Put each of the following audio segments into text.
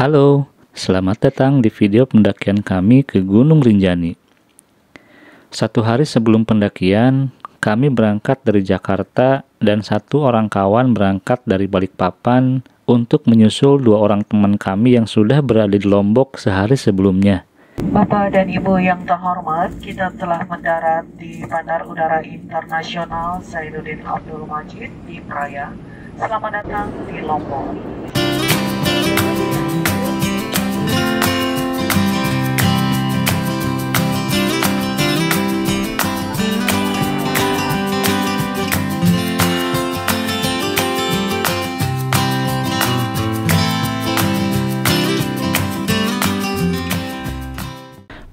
Halo, selamat datang di video pendakian kami ke Gunung Rinjani. Satu hari sebelum pendakian, kami berangkat dari Jakarta dan satu orang kawan berangkat dari Balikpapan untuk menyusul dua orang teman kami yang sudah berada di Lombok sehari sebelumnya. Bapak dan Ibu yang terhormat, kita telah mendarat di Bandar Udara Internasional Zainuddin Abdul Majid di Praia. Selamat datang di Lombok.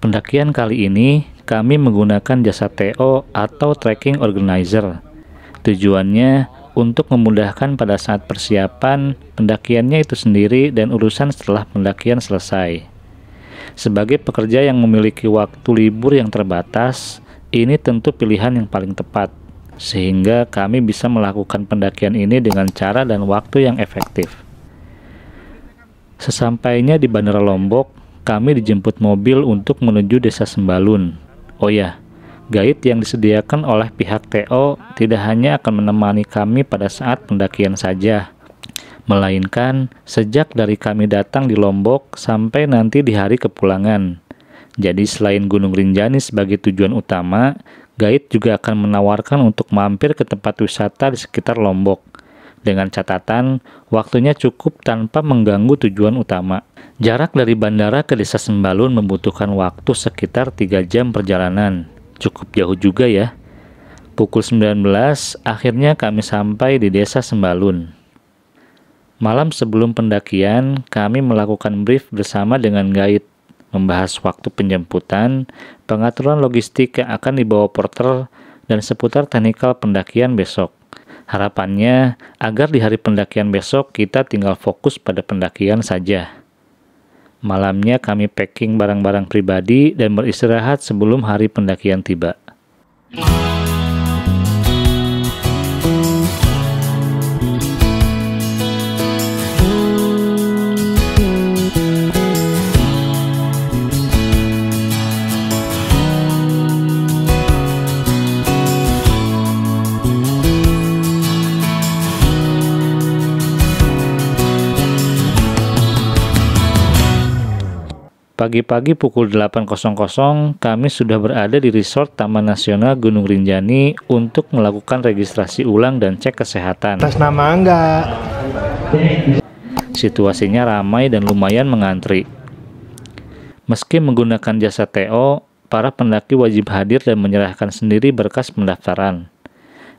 Pendakian kali ini kami menggunakan jasa TO atau Trekking Organizer. Tujuannya untuk memudahkan pada saat persiapan pendakiannya itu sendiri dan urusan setelah pendakian selesai. Sebagai pekerja yang memiliki waktu libur yang terbatas, ini tentu pilihan yang paling tepat, sehingga kami bisa melakukan pendakian ini dengan cara dan waktu yang efektif. Sesampainya di Bandara Lombok, kami dijemput mobil untuk menuju Desa Sembalun. Oh ya, guide yang disediakan oleh pihak TO tidak hanya akan menemani kami pada saat pendakian saja, melainkan sejak dari kami datang di Lombok sampai nanti di hari kepulangan. Jadi selain Gunung Rinjani sebagai tujuan utama, guide juga akan menawarkan untuk mampir ke tempat wisata di sekitar Lombok. Dengan catatan, waktunya cukup tanpa mengganggu tujuan utama. Jarak dari bandara ke Desa Sembalun membutuhkan waktu sekitar 3 jam perjalanan. Cukup jauh juga ya. Pukul 19, akhirnya kami sampai di Desa Sembalun. Malam sebelum pendakian, kami melakukan brief bersama dengan guide, membahas waktu penjemputan, pengaturan logistik yang akan dibawa porter, dan seputar teknikal pendakian besok. Harapannya agar di hari pendakian besok kita tinggal fokus pada pendakian saja. Malamnya kami packing barang-barang pribadi dan beristirahat sebelum hari pendakian tiba. Pagi-pagi pukul 8.00 kami sudah berada di Resort Taman Nasional Gunung Rinjani untuk melakukan registrasi ulang dan cek kesehatan. Atas nama enggak. Situasinya ramai dan lumayan mengantri. Meski menggunakan jasa TO, para pendaki wajib hadir dan menyerahkan sendiri berkas pendaftaran.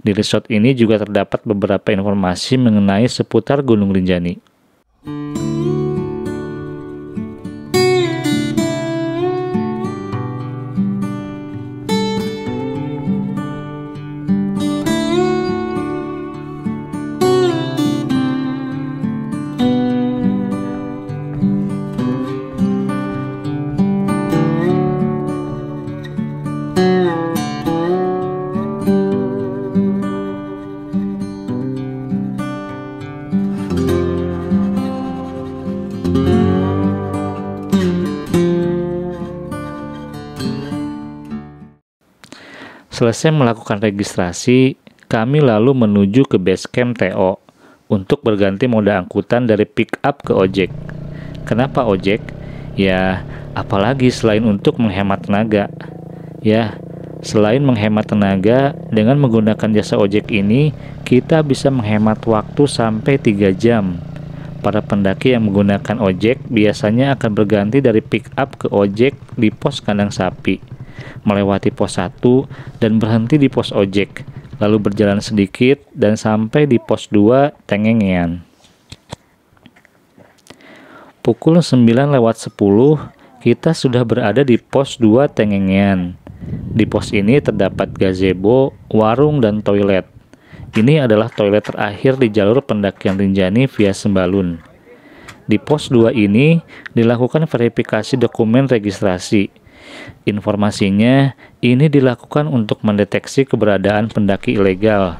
Di resort ini juga terdapat beberapa informasi mengenai seputar Gunung Rinjani. Selesai melakukan registrasi, kami lalu menuju ke base camp TO untuk berganti moda angkutan dari pick up ke ojek. Kenapa ojek? Ya, apalagi selain untuk menghemat tenaga. Ya, selain menghemat tenaga, dengan menggunakan jasa ojek ini, kita bisa menghemat waktu sampai 3 jam. Para pendaki yang menggunakan ojek biasanya akan berganti dari pick up ke ojek di pos kandang sapi, melewati pos 1 dan berhenti di pos ojek, lalu berjalan sedikit dan sampai di pos 2 Tengengean. Pukul 9:10 kita sudah berada di pos 2 Tengengean. Di pos ini terdapat gazebo, warung, dan toilet. Ini adalah toilet terakhir di jalur pendakian Rinjani via Sembalun. Di pos 2 ini dilakukan verifikasi dokumen registrasi. Informasinya, ini dilakukan untuk mendeteksi keberadaan pendaki ilegal.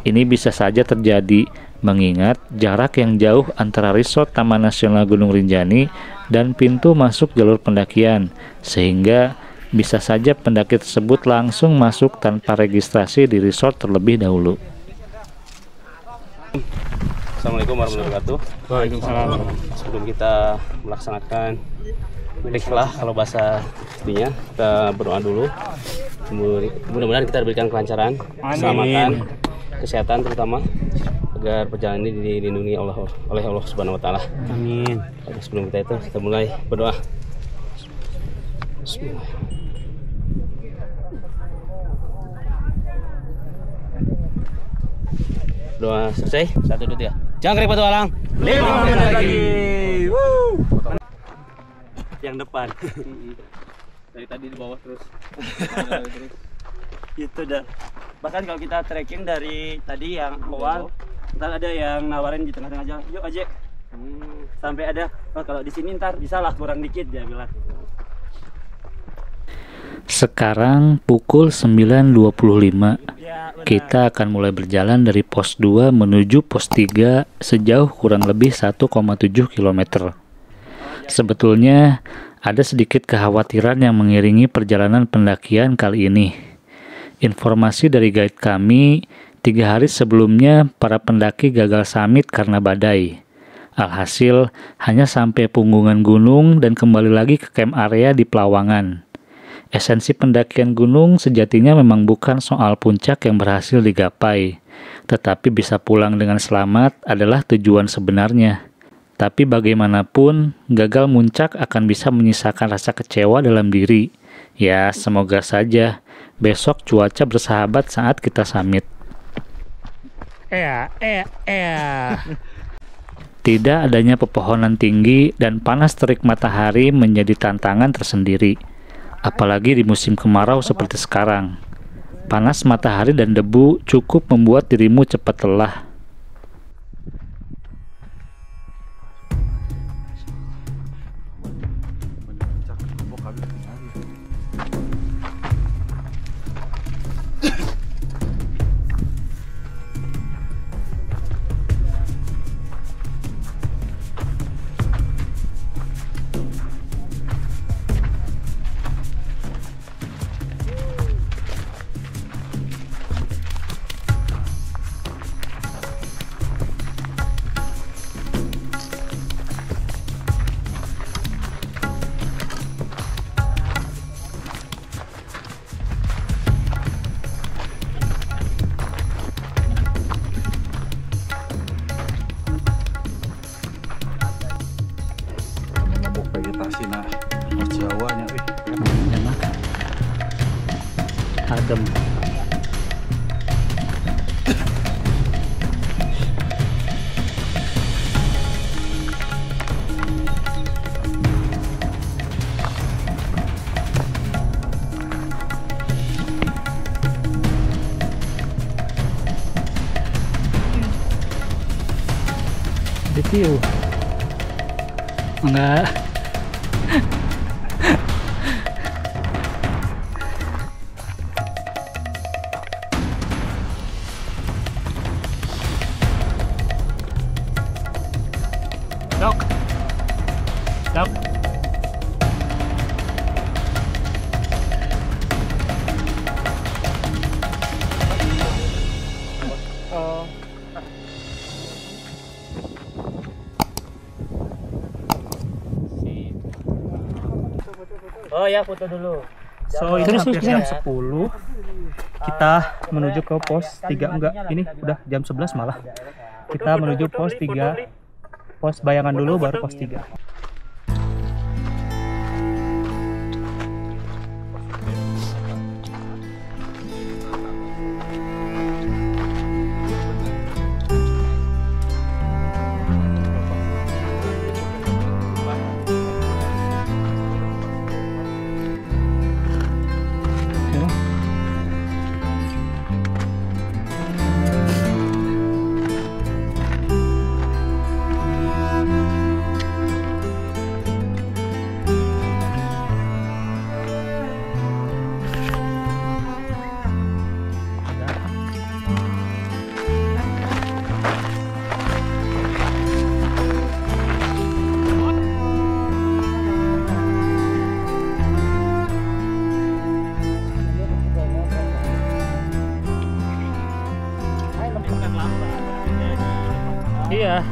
Ini bisa saja terjadi mengingat jarak yang jauh antara resort Taman Nasional Gunung Rinjani dan pintu masuk jalur pendakian, sehingga bisa saja pendaki tersebut langsung masuk tanpa registrasi di resort terlebih dahulu. Assalamualaikum warahmatullahi wabarakatuh. Waalaikumsalam. Sebelum kita melaksanakan riklah kalau bahasa istrinya, kita berdoa dulu. Mudah-mudahan kita diberikan kelancaran, keselamatan, kesehatan terutama, agar perjalanan ini dilindungi oleh Allah Subhanahu Wa Taala. Amin. Sebelum kita mulai berdoa. Bismillah. Doa selesai, 1, 2, 3. Jangkrik batu alang. 5 menit lagi. Yang depan. Dari tadi di bawah terus. Itu dah. Bahkan kalau kita trekking dari tadi yang awal, ntar ada yang nawarin di tengah-tengah jalan, yuk aja. Sampai ada, oh, kalau di sini ntar bisa lah kurang dikit dia bilang. Sekarang pukul 9.25. Ya, benar. Kita akan mulai berjalan dari pos 2 menuju pos 3 sejauh kurang lebih 1,7 km. Sebetulnya ada sedikit kekhawatiran yang mengiringi perjalanan pendakian kali ini. Informasi dari guide kami, 3 hari sebelumnya para pendaki gagal summit karena badai. Alhasil hanya sampai punggungan gunung dan kembali lagi ke camp area di Pelawangan. Esensi pendakian gunung sejatinya memang bukan soal puncak yang berhasil digapai, tetapi bisa pulang dengan selamat adalah tujuan sebenarnya. Tapi bagaimanapun, gagal muncak akan bisa menyisakan rasa kecewa dalam diri. Ya, semoga saja besok cuaca bersahabat saat kita summit. Tidak adanya pepohonan tinggi dan panas terik matahari menjadi tantangan tersendiri. Apalagi di musim kemarau seperti sekarang. Panas matahari dan debu cukup membuat dirimu cepat lelah. Vegetasi nah Pos Jawa nya Enak. Adem. Review. Enggak. Dok. Dok. Oh ya, foto dulu. So ini Terus, hampir terus, jam terus. 10. Kita menuju ke pos 3, enggak, ini udah jam 11 malah. Kita menuju pos 3. Pos bayangan dulu baru pos 3. ya.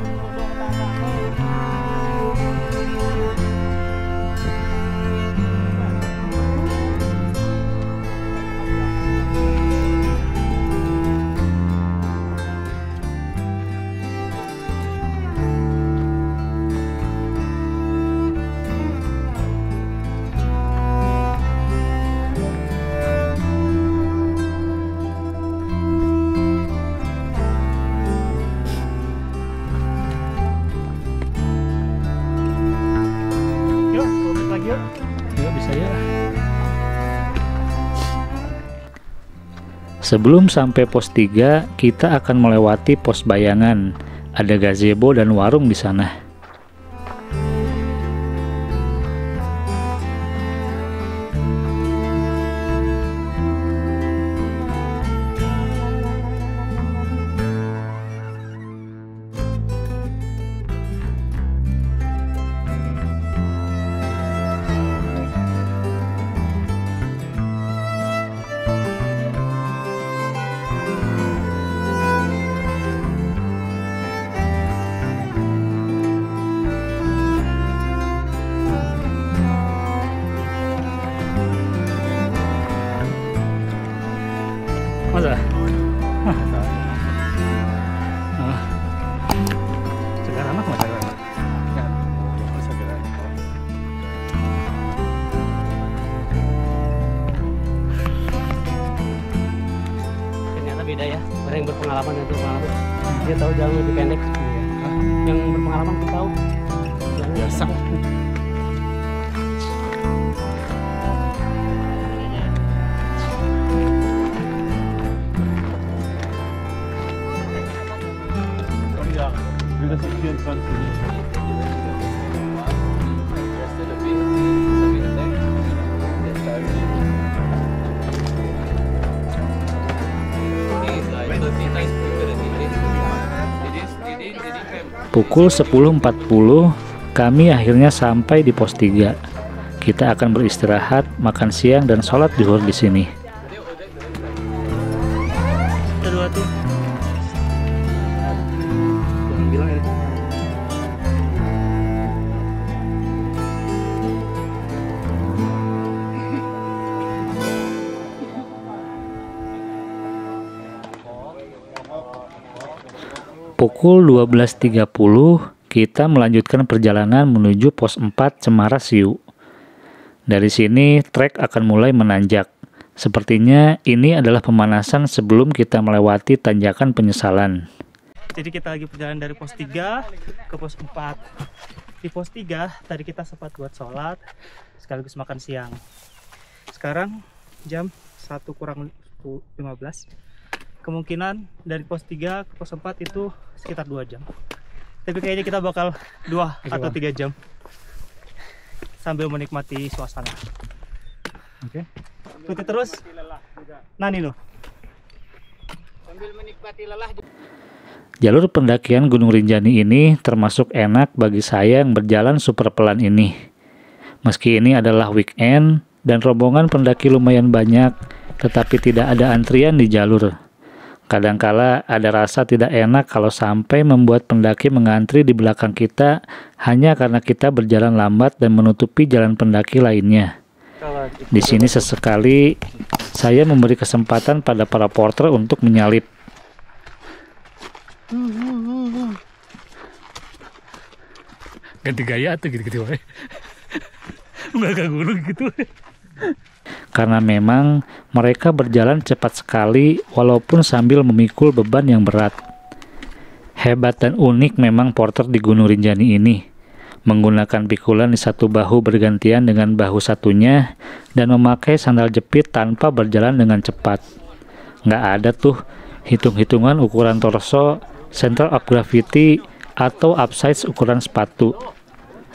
Sebelum sampai pos 3, kita akan melewati pos bayangan. Ada gazebo dan warung di sana. Masa? Sekarang anak masa anak? Ternyata beda ya. Orang yang berpengalaman dan berpengalaman, dia tahu jalan lebih pendek. Yang berpengalaman tuh tahu. Biasa. Das ist 24 Minuten. Pukul 10.40, kami akhirnya sampai di pos 3. Kita akan beristirahat, makan siang, dan sholat zuhur di sini. Kedua tuh. Jangan bilang ya. Pukul 12.30, kita melanjutkan perjalanan menuju pos 4 Cemara Siu. Dari sini, trek akan mulai menanjak. Sepertinya ini adalah pemanasan sebelum kita melewati tanjakan penyesalan. Jadi kita lagi perjalanan dari pos 3 ke pos 4. Di pos 3 tadi kita sempat buat sholat sekaligus makan siang. Sekarang jam 1:15. Kemungkinan dari pos 3 ke pos 4 itu sekitar 2 jam. Tapi kayaknya kita bakal 2 atau 3 jam sambil menikmati suasana. Oke. Ikuti terus. Nani lo. Sambil menikmati lelah. Jalur pendakian Gunung Rinjani ini termasuk enak bagi saya yang berjalan super pelan ini. Meski ini adalah weekend dan rombongan pendaki lumayan banyak, tetapi tidak ada antrian di jalur. Kadangkala ada rasa tidak enak kalau sampai membuat pendaki mengantri di belakang kita hanya karena kita berjalan lambat dan menutupi jalan pendaki lainnya. Di sini sesekali saya memberi kesempatan pada para porter untuk menyalip. Ganti gaya tuh gitu-gitu wae. Enggak gunung gitu. Karena memang mereka berjalan cepat sekali walaupun sambil memikul beban yang berat. Hebat dan unik memang porter di Gunung Rinjani ini. Menggunakan pikulan di satu bahu bergantian dengan bahu satunya dan memakai sandal jepit tanpa berjalan dengan cepat. Nggak ada tuh hitung-hitungan ukuran torso, center of gravity, atau upsize ukuran sepatu.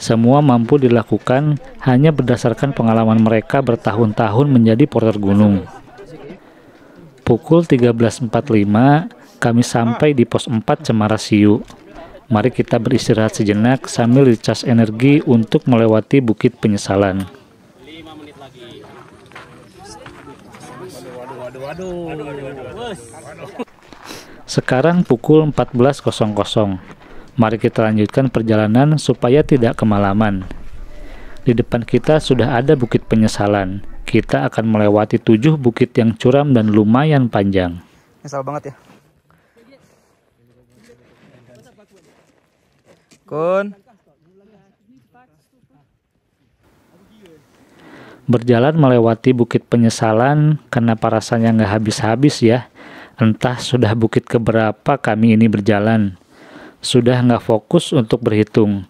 Semua mampu dilakukan hanya berdasarkan pengalaman mereka bertahun-tahun menjadi porter gunung. Pukul 13.45, kami sampai di pos 4 Cemara Siu. Mari kita beristirahat sejenak sambil dicas energi untuk melewati Bukit Penyesalan. 5 menit lagi. Sekarang pukul 14.00. Mari kita lanjutkan perjalanan supaya tidak kemalaman. Di depan kita sudah ada Bukit Penyesalan. Kita akan melewati 7 bukit yang curam dan lumayan panjang. Nyesal banget ya. Kun. Berjalan melewati Bukit Penyesalan, kenapa rasanya nggak habis-habis ya? Entah sudah bukit keberapa kami ini berjalan. Sudah nggak fokus untuk berhitung.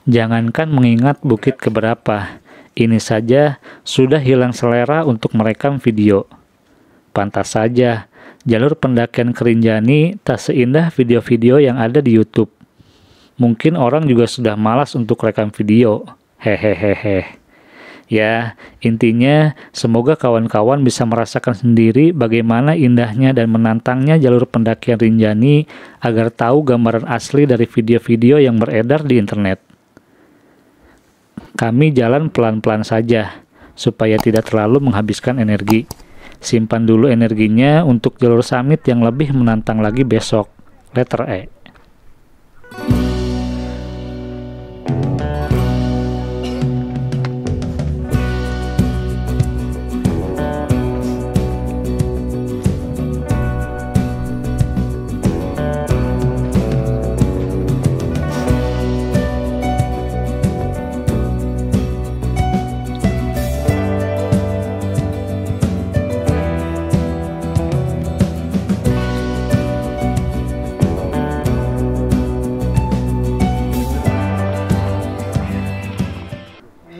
Jangankan mengingat bukit keberapa, ini saja sudah hilang selera untuk merekam video. Pantas saja, jalur pendakian ke Rinjani tak seindah video-video yang ada di YouTube. Mungkin orang juga sudah malas untuk rekam video. Hehehehe. Ya, intinya semoga kawan-kawan bisa merasakan sendiri bagaimana indahnya dan menantangnya jalur pendakian Rinjani agar tahu gambaran asli dari video-video yang beredar di internet. Kami jalan pelan-pelan saja, supaya tidak terlalu menghabiskan energi. Simpan dulu energinya untuk jalur summit yang lebih menantang lagi besok. Letter E.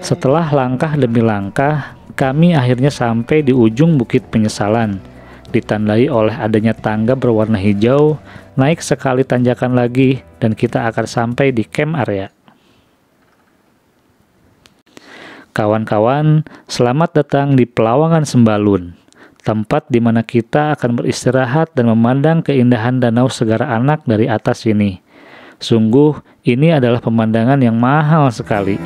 Setelah langkah demi langkah, kami akhirnya sampai di ujung Bukit Penyesalan, ditandai oleh adanya tangga berwarna hijau, naik sekali tanjakan lagi, dan kita akan sampai di camp area. Kawan-kawan, selamat datang di Pelawangan Sembalun, tempat di mana kita akan beristirahat dan memandang keindahan Danau Segara Anak dari atas sini. Sungguh, ini adalah pemandangan yang mahal sekali.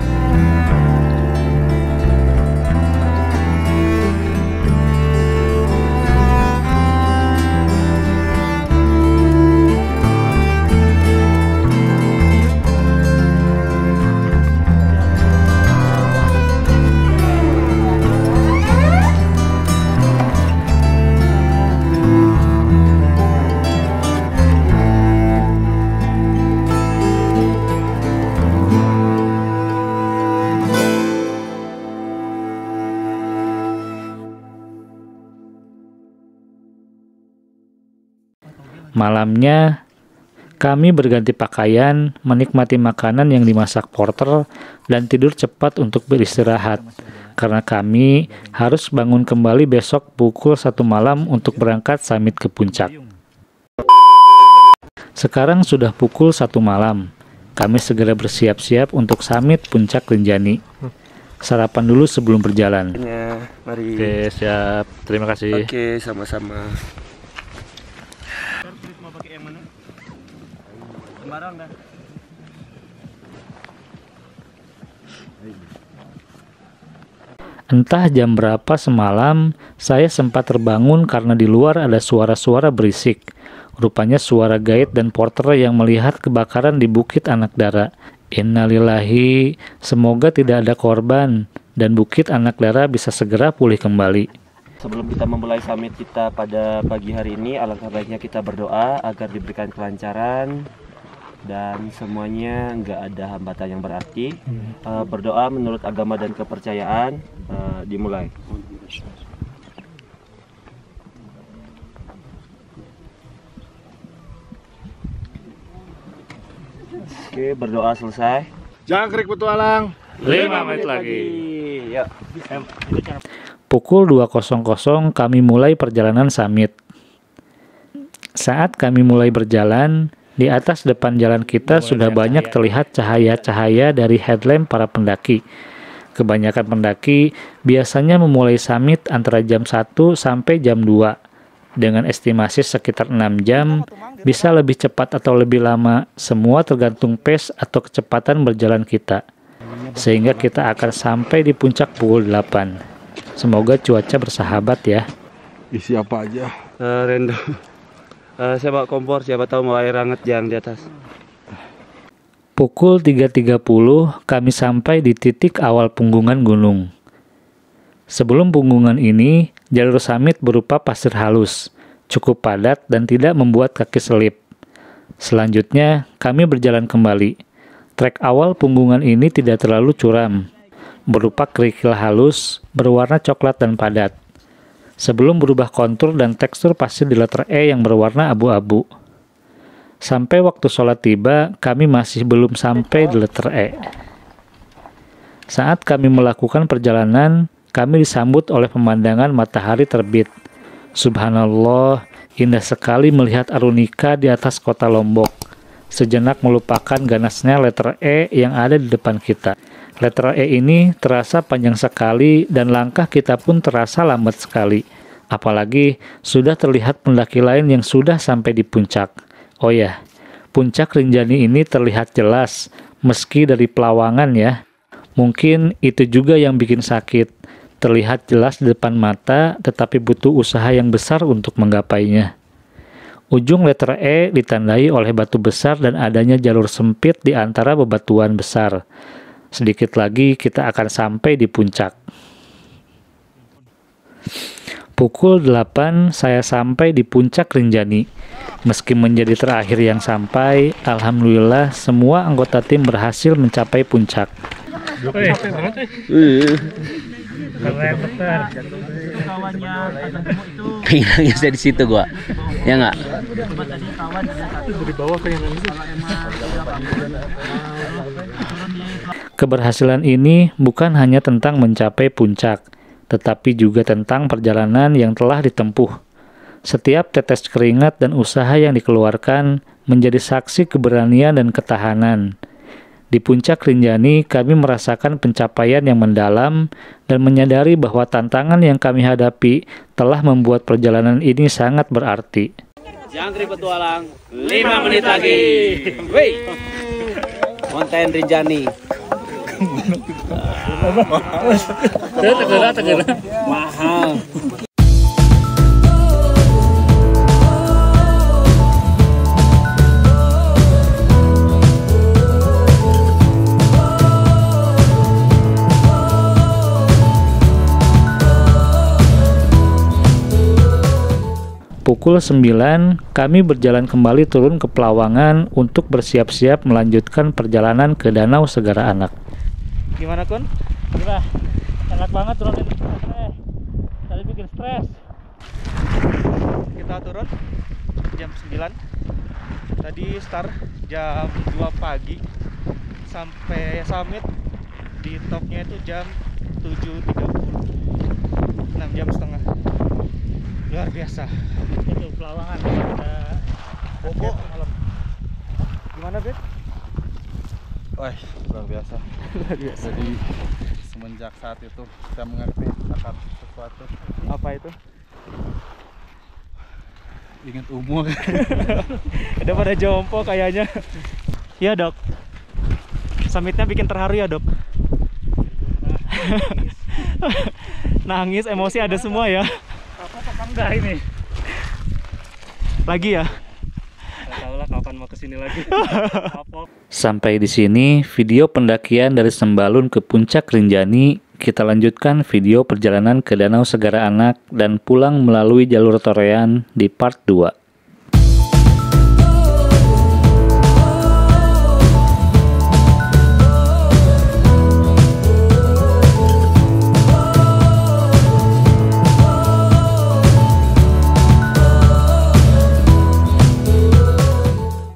Malamnya, kami berganti pakaian, menikmati makanan yang dimasak porter, dan tidur cepat untuk beristirahat. Karena kami harus bangun kembali besok pukul 1 malam untuk berangkat summit ke puncak. Sekarang sudah pukul 1 malam. Kami segera bersiap-siap untuk summit puncak Rinjani. Sarapan dulu sebelum berjalan. Mari. Oke, siap. Terima kasih. Oke, sama-sama. Entah jam berapa semalam, saya sempat terbangun karena di luar ada suara-suara berisik. Rupanya suara guide dan porter yang melihat kebakaran di Bukit Anak Dara. Innalillahi, semoga tidak ada korban dan Bukit Anak Dara bisa segera pulih kembali. Sebelum kita memulai summit kita pada pagi hari ini, alangkah baiknya kita berdoa agar diberikan kelancaran dan semuanya nggak ada hambatan yang berarti. Berdoa menurut agama dan kepercayaan. Dimulai. Oke, berdoa selesai. Jangkrik petualang. 5 menit lagi. Ya. Pukul 2.00 kami mulai perjalanan summit. Saat kami mulai berjalan, di atas depan jalan kita sudah banyak terlihat cahaya-cahaya dari headlamp para pendaki. Kebanyakan pendaki biasanya memulai summit antara jam 1 sampai jam 2. Dengan estimasi sekitar 6 jam, bisa lebih cepat atau lebih lama, semua tergantung pace atau kecepatan berjalan kita. Sehingga kita akan sampai di puncak pukul 8. Semoga cuaca bersahabat ya. Isi apa aja? Random. Saya bawa kompor, siapa tahu mau air hangat yang di atas. Pukul 3.30 kami sampai di titik awal punggungan gunung. Sebelum punggungan ini, jalur summit berupa pasir halus, cukup padat dan tidak membuat kaki selip. Selanjutnya, kami berjalan kembali. Trek awal punggungan ini tidak terlalu curam, berupa kerikil halus, berwarna coklat dan padat. Sebelum berubah kontur dan tekstur pasir di letter E yang berwarna abu-abu. Sampai waktu sholat tiba, kami masih belum sampai di letter E. Saat kami melakukan perjalanan, kami disambut oleh pemandangan matahari terbit. Subhanallah, indah sekali melihat arunika di atas kota Lombok. Sejenak melupakan ganasnya letter E yang ada di depan kita. Letter E ini terasa panjang sekali dan langkah kita pun terasa lambat sekali. Apalagi sudah terlihat pendaki lain yang sudah sampai di puncak. Oh ya, puncak Rinjani ini terlihat jelas, meski dari pelawangan ya. Mungkin itu juga yang bikin sakit. Terlihat jelas di depan mata, tetapi butuh usaha yang besar untuk menggapainya. Ujung letter E ditandai oleh batu besar dan adanya jalur sempit di antara bebatuan besar. Sedikit lagi kita akan sampai di puncak. Pukul 8 saya sampai di puncak Rinjani. Meski menjadi terakhir yang sampai, alhamdulillah semua anggota tim berhasil mencapai puncak. Pengen saya di situ gua. Ya nggak? Keberhasilan ini bukan hanya tentang mencapai puncak, tetapi juga tentang perjalanan yang telah ditempuh. Setiap tetes keringat dan usaha yang dikeluarkan menjadi saksi keberanian dan ketahanan. Di puncak Rinjani, kami merasakan pencapaian yang mendalam dan menyadari bahwa tantangan yang kami hadapi telah membuat perjalanan ini sangat berarti. Jangkrik petualang 5 menit lagi. Wih. Konten Rinjani. Mahal. Pukul 9, kami berjalan kembali turun ke Pelawangan untuk bersiap-siap melanjutkan perjalanan ke Danau Segara Anak. Gimana Kun? Gila, enak banget turunin. Tadi bikin stres. Kita turun jam 9. Tadi start jam 2 pagi. Sampai summit di topnya itu jam 7.30. 6 jam setengah. Luar biasa. Itu Pelawangan kita bobok malam. Gimana, Bet? Wah, luar biasa. Jadi semenjak saat itu kita mengerti akan sesuatu. Apa itu? Ingat umur. Udah pada jompo kayaknya. Iya, Dok. Summitnya bikin terharu ya, Dok. Nangis, emosi ada semua ya. Apa enggak ini? Lagi ya? Nggak tahu lah kapan mau kesini lagi. Sampai di sini video pendakian dari Sembalun ke puncak Rinjani. Kita lanjutkan video perjalanan ke Danau Segara Anak dan pulang melalui jalur Torean di part 2.